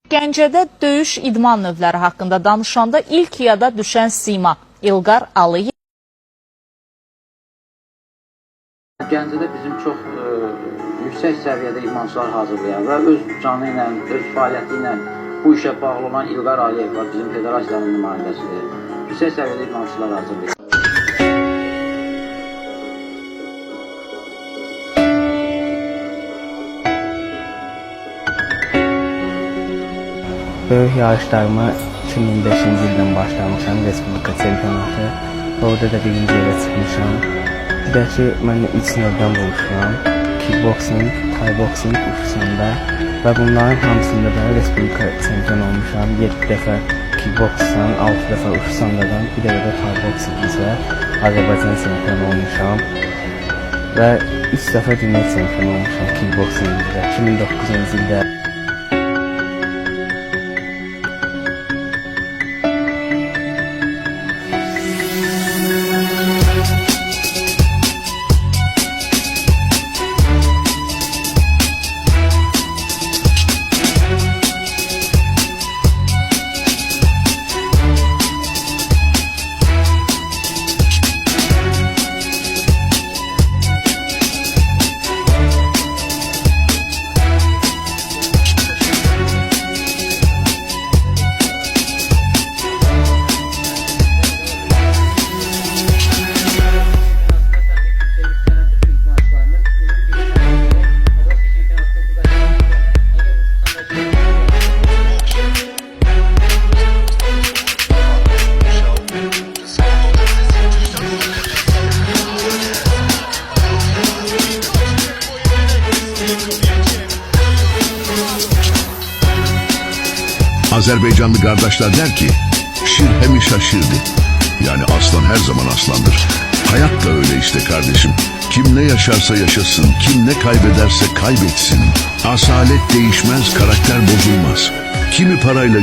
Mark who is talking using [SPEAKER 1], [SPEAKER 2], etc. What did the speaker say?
[SPEAKER 1] Gəncədə döyüş idman növləri haqqında danışanda ilk yada düşən sima İlqar Aliyev.
[SPEAKER 2] Gəncədə bizim çox yüksək səviyyədə idmançılar hazırlayan və öz canı ilə, öz fəaliyyəti ilə bu işə bağlı olan İlqar Aliyev var, bizim federasiyanın nümayəndəsidir. Yüksək səviyyədə idmançılar hazırlayır.
[SPEAKER 3] Böyük yarışlarıma 2005-ci ildən başlamışam, Respublika çempionatı. Orada da birinci yerə çıxmışam. Bir də ki, mən 3 növdən vuruşuram. Kickboxing, Thai boxing, ufusanda və bunların hamısında da Respublika çempion olmuşam. 7 dəfə kickboxdan, 6 dəfə ufusandadan, bir dəfə də Thai boxing üzrə Azərbaycan çempion olmuşam. Və 3 dəfə dünya çempion olmuşam kickboxing üzrə 2009-cu ildə.
[SPEAKER 4] Azerbaycanlı kardeşler der ki, şir hemi şaşırdı. Yani aslan her zaman aslandır. Hayat da öyle işte kardeşim. Kim ne yaşarsa yaşasın, kim ne kaybederse kaybetsin. Asalet değişmez, karakter bozulmaz. Kimi parayla